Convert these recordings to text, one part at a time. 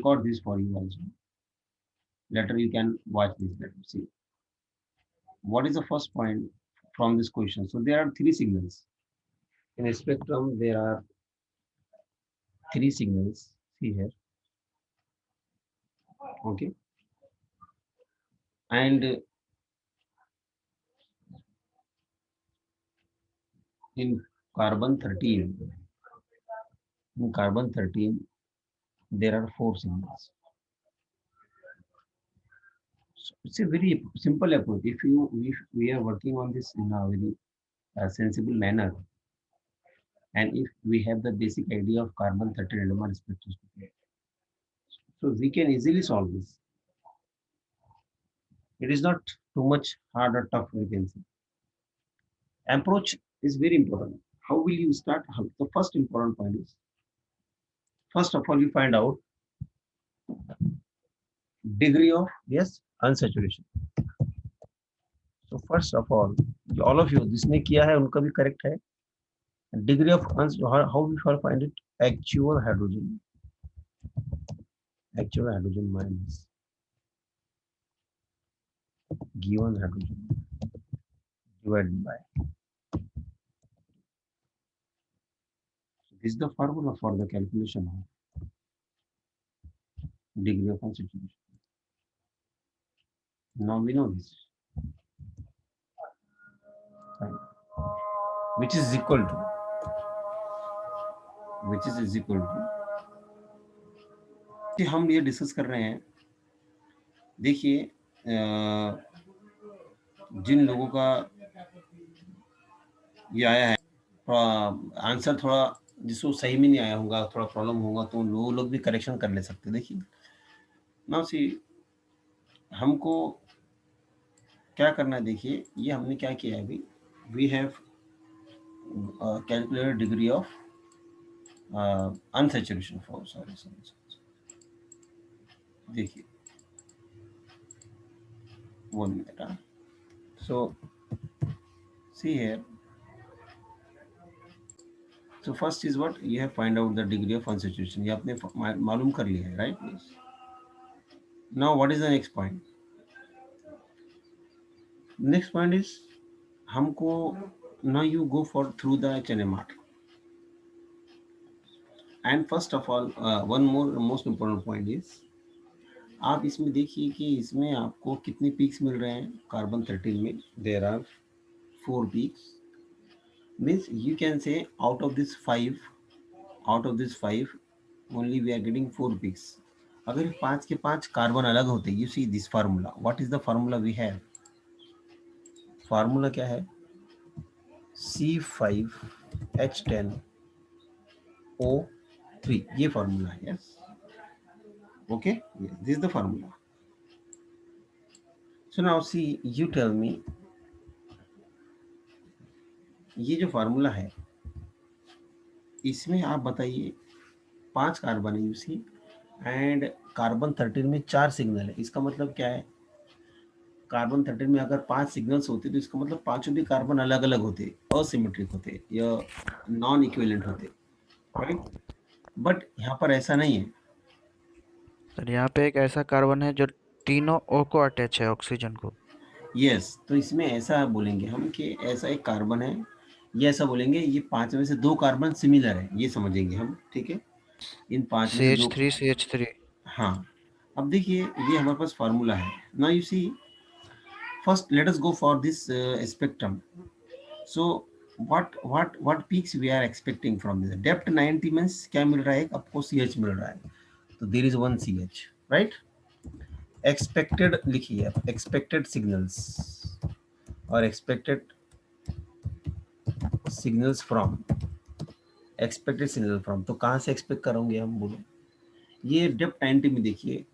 got this for you also. Later you can watch this. Let me see. What is the first point from this question? So there are three signals. In a spectrum, there are three signals. See here. Okay. And in carbon 13, there are four signals. So it's a very simple approach. If we are working on this in a very sensible manner, and if we have the basic idea of carbon 13 NMR spectroscopy, so we can easily solve this. It is not too much hard or tough, we can say. Approach is very important. How will you start? The first important point is, first of all, you find out degree of, yes, unsaturation. So first of all of you जिसने किया है उनका भी correct है. Degree of how we shall find it? Actual hydrogen minus given hydrogen divided by. This is the formula for the calculation of degree of unsaturation. Now we know this. Fine. Which is equal to हम ये discuss कर रहे हैं. देखिए जिन लोगों का ये आया है आंसर थोड़ा जिसको सही में नहीं आया होगा, थोड़ा प्रॉब्लम होगा, तो लोग भी करेक्शन कर ले सकते हैं. देखिए नाउ सी हमको क्या करना है. देखिए ये हमने क्या किया है अभी. We have calculated degree of unsaturation for sorry. देखिए 1 minute. So see here. So first is what you have find out the degree of unsaturation. ये आपने मालूम कर लिया है, right? Yes. Now what is the next point? Next point is हमको now you go for through the HNMR. And first of all one more most important point is आप इसमें देखिए कि इसमें आपको कितने पीक्स मिल रहे हैं. कार्बन 13 में there are 4 peaks. Means you can say out of this 5 only we are getting 4 peaks. अगर 5 के 5 कार्बन अलग होते, you see this formula. What is the formula we have? Formula क्या है? C5H10O3 ये फार्मूला है. Yes okay, this is the formula. So now see you tell me, ये जो फार्मूला है इसमें आप बताइए 5 कार्बन है यू सी, एंड कार्बन 13 में 4 सिग्नल है. इसका मतलब क्या है? कार्बन 13 में अगर 5 सिग्नल्स होते तो इसका मतलब पांचों भी कार्बन अलग अलग होते, असिमेट्रिक होते या नॉन इक्विवेलेंट होते, राइट? बट यहाँ पर ऐसा नहीं है. सर यहाँ पे एक ऐसा कार्बन है जो तीनों O को अटैच है, ऑक्सीजन को. यस तो इसमें ऐसा बोलेंगे हम कि ऐसा एक कार्बन है, ये ऐसा बोलेंगे ये 5 में से 2 कार्बन सिमिलर है, ये समझेंगे हम. ठीक है, इन 5 में से 2. CH3 हाँ, अब देखिए ये हमारे पास फार्मूला है. Now you see first let us go for this spectrum. So what peaks we are expecting from this? Depth 90 means क्या मिल रहा है? आपको CH मिल रहा है, तो there is 1 CH, right? Expected लिखिए आप, expected signals और expected signals from तो कहाँ से एक्सपेक्ट करोगे हम? बोलो ये डेप्थ 90 में देखिए,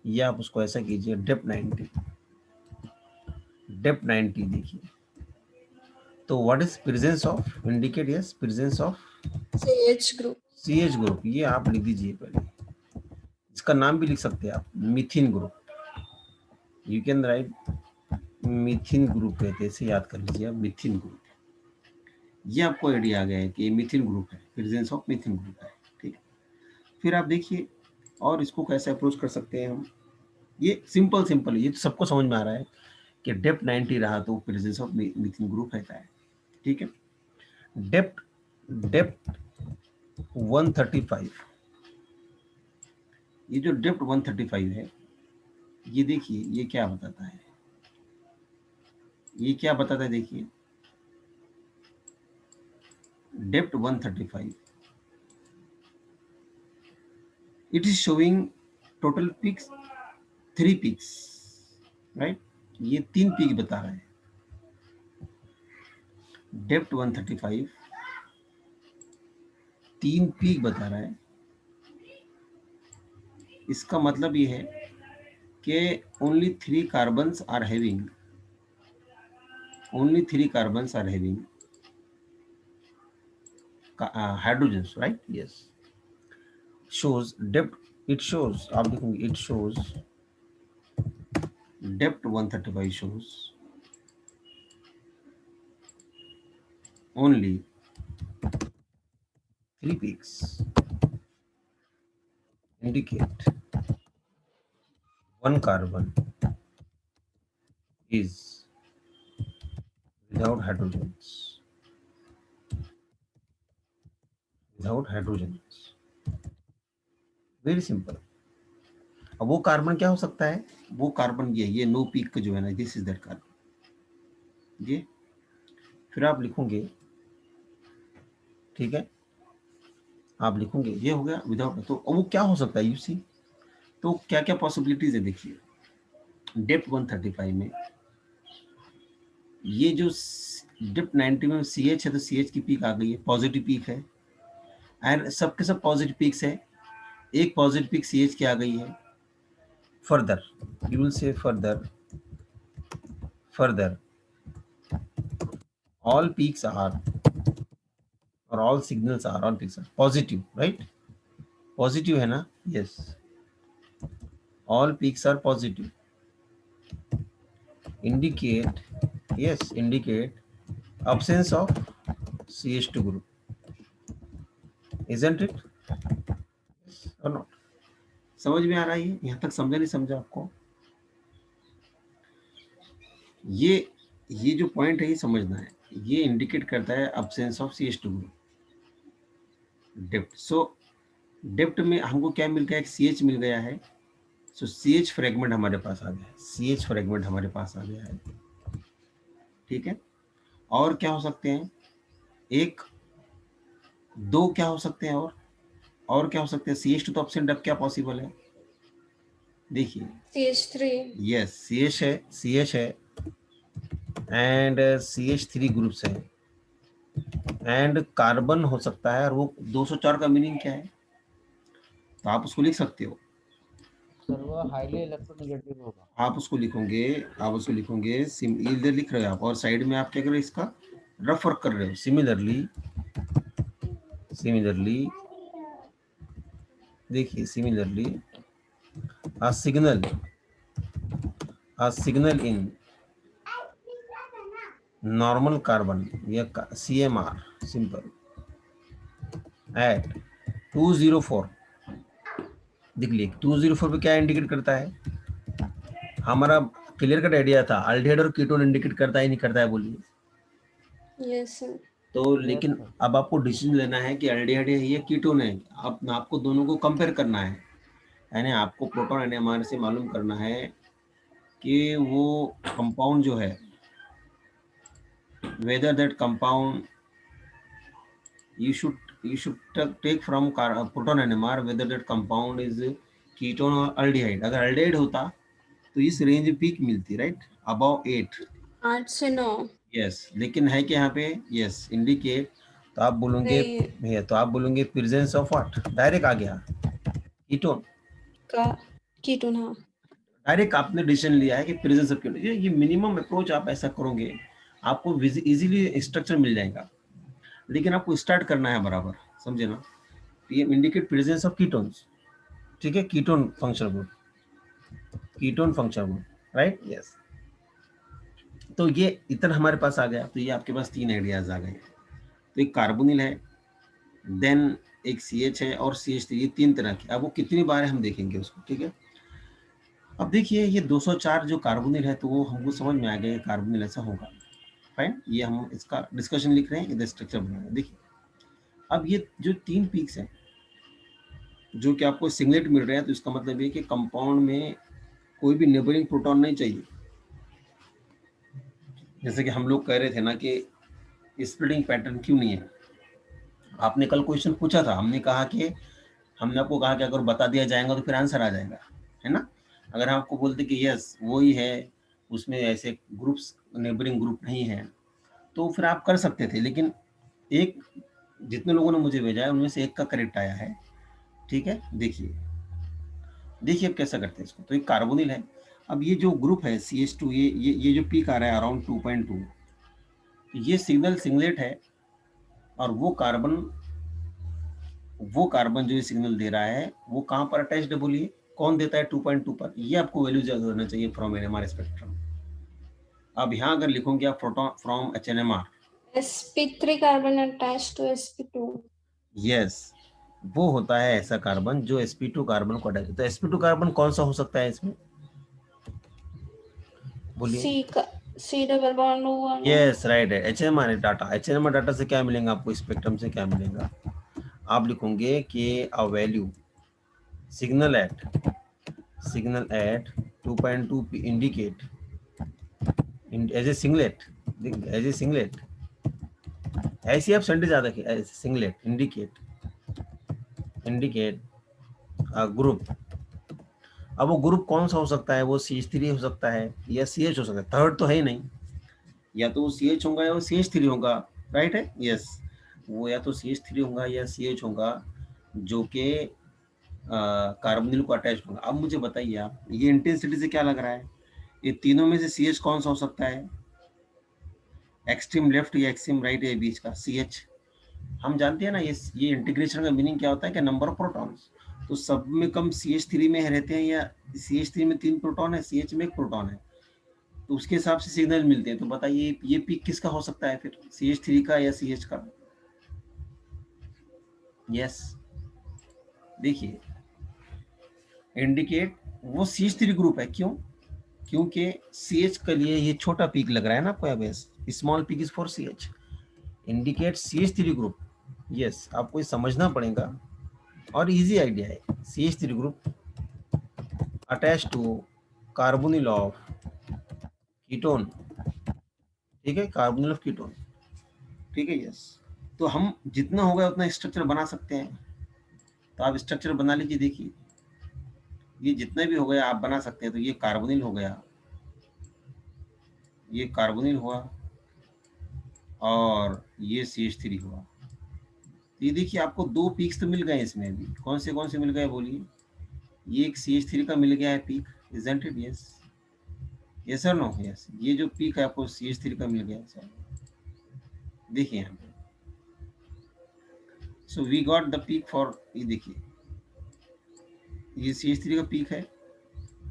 ये आप उसको ऐसा कीजिए डेप्थ 90 देखिए. तो what is presence of, indicate yes presence of CH group. ये आप लिख दीजिए पहले. इसका नाम भी लिख सकते हैं आप, methine group. You can write methine group कहते हैं, इसे याद कर लीजिए आप, मीथिन ग्रुप. ये आपको आइडिया आ गया है कि ये मीथिन ग्रुप है, प्रेजेंस ऑफ मीथिन ग्रुप है. ठीक है, फिर आप देखिए और इसको कैसे अप्रोच कर सकते हैं हम। ये सिंपल सिंपल, ये तो सबको समझ में आ रहा है कि डेप्थ 90 रहा तो प्रेजेंस ऑफ मीथिन ग्रुप रहता है। ठीक है, डेप्थ डेप्थ 135, ये जो डेप्थ 135 है, ये देखिए ये क्या बताता है, ये क्या बताता है, देखिए depth 135, it is showing total peaks 3 peaks, right, ये 3 पिक बता रहा है। डेप्थ 135 3 पीक बता रहा है। इसका मतलब ये है कि only 3 carbons are having, only 3 carbons are having hydrogens, right, yes. shows depth, it shows, आप देखोगे it shows depth 135 shows only 3 peaks, indicate one carbon is without hydrogens, without hydrogens, very simple. अब वो carbon क्या हो सकता है, वो carbon ये नो पीक का जो है ना, दिस इज दैट कार्बन, ये फिर आप लिखोगे, ठीक है, आप लिखोगे ये हो गया विदाउट, तो वो क्या हो सकता है यू सी, तो क्या क्या पॉसिबिलिटीज है देखिए। डेप्थ 135 में ये जो डेप्थ 90 में सी एच है, तो सी एच की पीक आ गई है, पॉजिटिव पीक है, एंड सबके सब पॉजिटिव पीक्स है, एक पॉजिटिव पीक सी एच की आ गई है। Further you will say further all peaks are, or all signals are, all peaks are positive, right, positive है ना, yes, all peaks are positive, indicate, yes, indicate absence of CH2 group, isn't it, or not? समझ में आ रहा है, यहाँ तक समझा नहीं समझा आपको, ये जो पॉइंट है ये समझना है, ये इंडिकेट करता है absence of CH2 group, depth. So depth में हमको क्या मिल गया, एक CH मिल गया है, सो CH फ्रेगमेंट हमारे पास आ गया है, CH फ्रेगमेंट हमारे पास आ गया है, ठीक है। और क्या हो सकते हैं, एक दो क्या हो सकते हैं, और क्या हो सकते हैं, CH2 तो एब्सेंट, अब क्या पॉसिबल है, देखिए CH3, यस CH है एंड CH3 ग्रुप्स है, एंड कार्बन हो सकता है, और वो 204 का मीनिंग क्या है, तो आप उसको लिख सकते हो, सर वो हाईली इलेक्ट्रोनेगेटिव होगा। आप उसको लिखोगे, इधर लिख रहे हो आप, और साइड में आप क्या कर रहे हो, इसका रफ वर्क कर रहे हो। सिमिलरली देखिए, similarly a signal in normal carbon या CMR सिंपल at 204, देख लिए 204 पे क्या इंडिकेट करता है, हमारा क्लियर कट आइडिया था, अल्डिहाइड और कीटोन इंडिकेट करता है नहीं करता है, बोलिए। yes sir, तो लेकिन अब आपको डिसीजन लेना है कि अल्डिहाइड है या कीटोन है, अब आपको दोनों को कंपेयर करना है, यानी आपको प्रोटॉन एनएमआर से मालूम करना है कि वो कंपाउंड जो है, whether that compound you should take from proton NMR, whether that compound is ketone or aldehyde। अगर aldehyde होता तो इस रेंज पीक मिलती, राइट, अबाउ 8, 8 से 9, यस, लेकिन है कि यहाँ पे यस इंडिकेट, तो आप बोलोगे नहीं भैया, तो आप बोलोगे प्रेजेंस ऑफ व्हाट, डायरेक्ट आ गया कीटोन, का कीटोन, हाँ डायरेक्ट आपने डिसीजन लिया है कि प्रेजेंस ऑफ कीटोन। ये मिनिमम अप्रोच आप ऐसा करोगे, आपको इजीली स्ट्रक्चर मिल जाएगा, लेकिन आपको स्टार्ट करना है बराबर, समझे ना, ये इंडिकेट प्रेजेंस ऑफ कीटोन्स, ठीक है, ketone functional group, right, yes. तो ये इतना हमारे पास आ गया, तो ये आपके पास 3 आइडियाज आ गए, तो एक कार्बोनिल है, देन एक CH है और CH3, ये 3 तरह के। अब वो कितनी बार है हम देखेंगे उसको, ठीक है। अब देखिए ये 204 जो कार्बोनिल है, तो वो हमको समझ में आ गया कार्बोनिल ऐसा होगा, फाइन। ये हम इसका डिस्कशन लिख रहे हैं, इधर स्ट्रक्चर बना रहे हैं। देखिए अब ये जो 3 पीक्स हैं जो कि आपको सिंगलेट मिल रहे हैं, तो इसका मतलब ये कि कंपाउंड में कोई भी नेबरिंग प्रोटॉन नहीं चाहिए। जैसे कि हम लोग कह रहे थे ना कि स्प्लिटिंग पैटर्न क्यों नहीं है, आपने कल क्वेश्चन पूछा था, हमने कहा कि हमने आपको कहा कि अगर बता दिया जाएगा तो फिर आंसर आ जाएगा, है ना। अगर हम आपको बोलते कि यस वो ही है, उसमें ऐसे ग्रुप्स नेबरिंग ग्रुप नहीं है, तो फिर आप कर सकते थे। लेकिन एक, जितने लोगों ने मुझे भेजा है उनमें से एक का करेक्ट आया है, ठीक है। देखिए देखिए अब कैसा करते हैं इसको। तो एक कार्बोनिल है, अब ये जो ग्रुप है CH2, ये जो पीक आ रहा है अराउंड 2.2, ये सिग्नल सिंगलेट है, और वो कार्बन जो ये सिग्नल दे रहा है वो कहाँ पर अटैच्ड है बोलिए, कौन देता है 2.2 पर। ये आपको वैल्यू ज्यादा होना चाहिए फ्रॉम एनएमआर स्पेक्ट्रम। अब यहाँ अगर लिखोगे आप proton from HNMR, sp3 carbon attached to sp2. Yes वो होता है ऐसा कार्बन जो sp2 कार्बन को अटैच। तो sp2 कार्बन कौन सा हो सकता है इसमें बोलिए। C double bond हुआ ना। यस राइट है, HNMR डाटा। HNMR डाटा से क्या मिलेगा आपको, स्पेक्ट्रम से क्या मिलेगा, आप लिखोगे कि uh value signal at 2.2 indicate as a singlet, ऐसे आप सेंटेंस याद रखिए, सिंगलेट इंडिकेट ग्रुप। अब वो ग्रुप कौन सा हो सकता है, वो CH3 हो सकता है या CH हो सकता है, थर्ड तो है ही नहीं, या तो वो CH होगा या वो CH3 होगा, राइट है, यस वो या तो CH3 होगा या CH होगा जो कि कार्बोनिल को अटैच होगा। अब मुझे बताइए आप, ये इंटेंसिटी से क्या लग रहा है, ये तीनों में से CH कौन सा हो सकता है, एक्सट्रीम लेफ्ट या एक्सट्रीम राइट या बीच का CH। हम जानते हैं ना ये इंटीग्रेशन का मीनिंग क्या होता है कि नंबर ऑफ प्रोटॉन्स, तो सब में कम CH3 में रहते हैं, या CH3 में 3 प्रोटॉन है, CH में 1 प्रोटॉन है, तो उसके हिसाब से सिग्नल मिलते हैं। तो बताइए ये पीक किसका हो सकता है फिर, CH3 का या CH का। यस देखिए इंडिकेट वो CH3 ग्रुप है, क्यों, क्योंकि CH के लिए ये छोटा पीक लग रहा है ना आपको, अब small peak is for CH, indicate CH3 group. Yes आपको ये समझना पड़ेगा, और इजी आइडिया है। CH3 group attach to carbonyl of ketone, ठीक है, कार्बोनिल ऑफ कीटोन, ठीक है, यस। तो हम जितना होगा उतना स्ट्रक्चर बना सकते हैं, तो आप स्ट्रक्चर बना लीजिए। देखिए ये जितने भी हो गया आप बना सकते हैं। तो ये कार्बोनिल हो गया, ये कार्बोनिल हुआ, और ये CH3 हुआ। तो ये देखिए आपको 2 पीक्स तो मिल गए इसमें भी, कौन से मिल गए बोलिए। ये एक CH3 का मिल गया है peak, isn't it, yes yes और नो, यस ये जो पीक है आपको CH3 का मिल गया सर। देखिए यहाँ पे, so we got the peak for, ये देखिए ये CH3 का पीक है,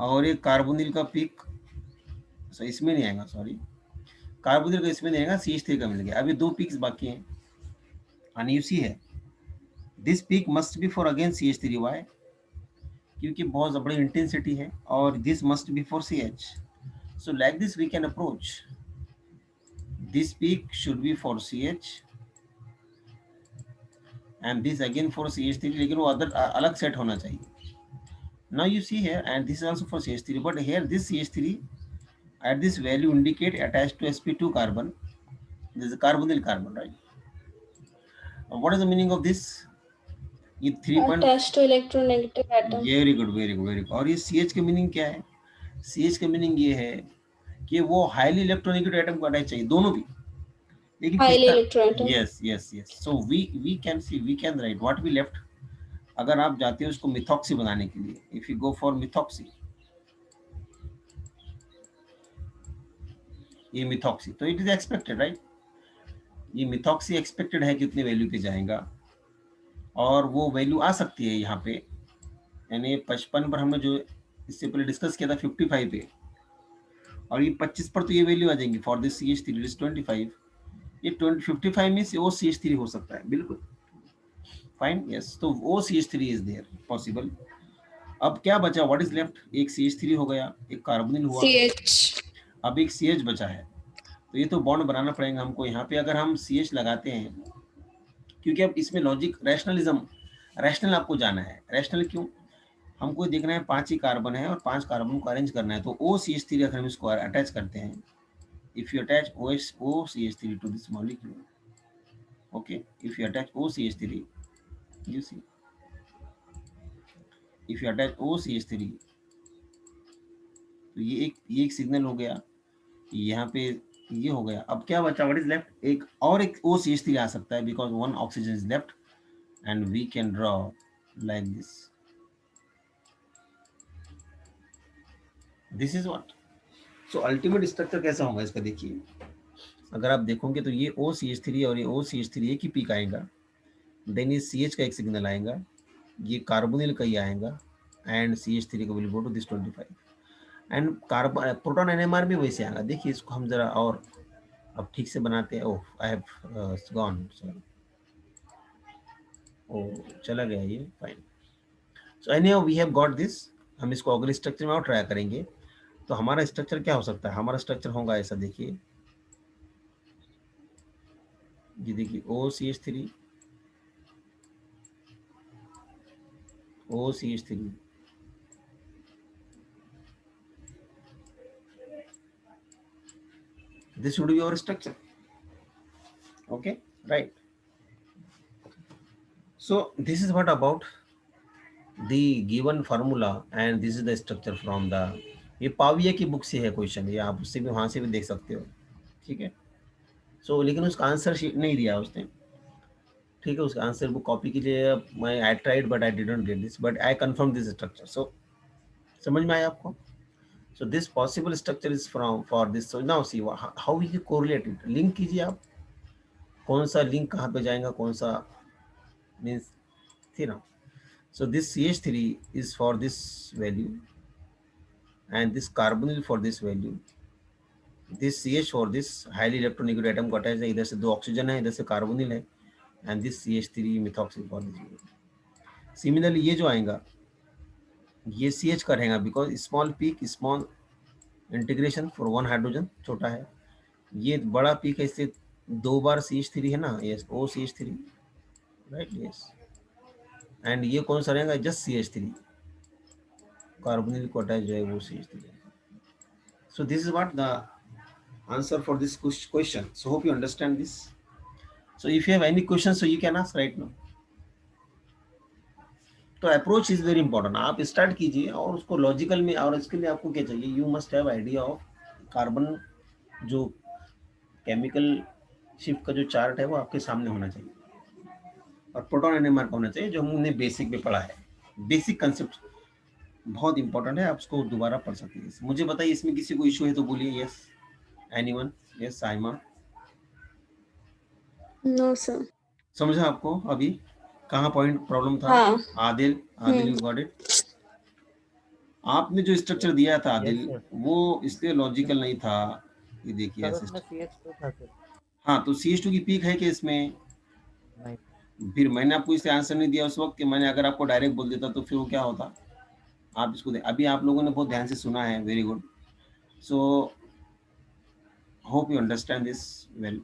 और एक कार्बोनिल का पीक, इसमें नहीं आएगा, सॉरी कार्बोनिल का इसमें नहीं आएगा, CH3 का मिल गया। अभी 2 पीक्स बाकी हैं, एंड यू सी है this peak must be for again CH3, why, क्योंकि बहुत बड़ी इंटेंसिटी है, और this must be for CH। So like this we can approach, this peak should be for CH and this again for CH3, लेकिन वो other अलग set होना चाहिए। Now you see here, and this is also for CH3, but here this CH3 at this value indicate attached to sp2 carbon. This is a carbonyl carbon, right? What is the meaning of this? ये 3 point, Attached to electronegative atom. Very good very good very good. और ये CH का meaning क्या है, CH का meaning ये है कि वो हाईली इलेक्ट्रोनेगेटिव एटम को अटैच चाहिए, दोनों भी, लेकिन Highly किसका, electronegative. Yes yes yes. So we can see, we can write what we left. अगर आप जाते हो उसको मिथॉक्सी बनाने के लिए, if you go for methoxy, ये मिथॉक्सी, तो इट इज एक्सपेक्टेड, राइट, ये मिथॉक्सी एक्सपेक्टेड है कितने वैल्यू पे जाएगा, और वो वैल्यू आ सकती है यहाँ पे, यानी 55 पर हमने जो इससे पहले डिस्कस किया था 55 पे, और ये 25 पर तो ये वैल्यू आ जाएंगी फॉर दिस CH3 इज 25, ये 55 में से वो CH3 हो सकता है, बिल्कुल फाइन, यस, तो वो CH3 इज देयर पॉसिबल। अब क्या बचा, व्हाट इज लेफ्ट, एक CH3 हो गया, एक कार्बोनिल हुआ, CH. अब एक CH बचा है। तो ये तो बॉन्ड बनाना पड़ेगा हमको यहाँ पे। अगर हम CH लगाते हैं, क्योंकि अब इसमें लॉजिक रैशनलिज्म, रैशनल आपको जाना है। रैशनल क्यों, हमको देखना है 5 ही कार्बन है और 5 कार्बन को अरेंज करना है। तो OCH3 अगर हम इसको अटैच करते हैं, if you attach OCH3 to this molecule, okay, if you attach OCH3, you see, if you attach OCH3, तो ये एक सिग्नल हो गया, यहाँ पे ये हो गया। अब क्या बचा, व्हाट इज लेफ्ट, एक और एक OCH3 आ सकता है, because one oxygen is left and we can draw like this, this is what. So ultimate structure कैसा होगा इसका, देखिए अगर आप देखोगे तो ये OCH3 और ये OCH3 एक ही पीक आएगा, देन ये CH का एक सिग्नल आएगा, ये कार्बोनिल का ही आएगा, एंड CH3 का will go to this 25, and carbon proton NMR भी वैसे आएगा। देखिए इसको हम जरा और अब ठीक से बनाते हैं। Oh I have gone, sorry, ओ चला गया ये, fine. So anyhow we have got this. हम इसको अगले स्ट्रक्चर में और ट्राई करेंगे। तो हमारा स्ट्रक्चर क्या हो सकता है, हमारा स्ट्रक्चर होगा ऐसा, देखिए ये देखिए OCH3, OCH3, this should be our structure, okay, right? So this is what about the given formula and this is the structure from the, ये पाविया की बुक से है क्वेश्चन, ये आप उससे भी वहां से भी देख सकते हो, ठीक है। सो लेकिन उसका आंसर शीट नहीं दिया उसने, ठीक है, उसका आंसर बुक कॉपी कीजिए। मैं I tried but I didn't get this, but I confirm this structure. So समझ में आया आपको। So this possible structure is from for this. So now see how we correlate it, link कीजिए आप, कौन सा लिंक कहाँ पे जाएगा, कौन सा मीन्स थी ना। So this CH3 is for this value and this carbonyl for this value, this CH for this highly electronegative atom को अटैच है, इधर से 2 ऑक्सीजन है, इधर से कार्बोनिल है, and this CH3 methoxy for this। Similarly ये जो आएगा ये CH का रहेगा, because small peak small integration for 1 hydrogen छोटा है, ये बड़ा पीक है, इससे 2 बार CH3 है ना, yes OCH3, right, yes, and ये कौन सा रहेगा, जस्ट CH3, कार्बोनिल को अटैच जो है वो CH3। So this is what the answer for this question. So hope you understand this. So if you have any questions, so you can ask right now. तो approach is very important, आप start कीजिए और उसको logical में, और इसके लिए आपको क्या चाहिए, you must have idea of carbon, जो केमिकल शिफ्ट का जो चार्ट है वो आपके सामने होना चाहिए, और प्रोटॉन NMR का होना चाहिए, जो हमने बेसिक में पढ़ा है। बेसिक कंसेप्ट बहुत इंपॉर्टेंट है, आप उसको दोबारा पढ़ सकते हैं। मुझे बताइए इसमें किसी को इशू है तो बोलिए, yes anyone, yes Saima. No, sir. समझा आपको अभी कहाँ पॉइंट प्रॉब्लम था? हाँ. Adil, Adil you got it. आपने जो स्ट्रक्चर दिया था आदिल, सर। वो इसलिए लॉजिकल नहीं था। ये देखिए सर ऐसे उसमें CH2 था सर। हाँ, तो CH2 की पीक है कि इसमें? नहीं। फिर मैंने आपको इसलिए आंसर नहीं दिया उस वक्त कि मैंने अगर आपको डायरेक्ट बोल देता तो फिर वो क्या होता। आप इसको अभी आप लोगों ने बहुत ध्यान से सुना है, very good. So hope you understand this well.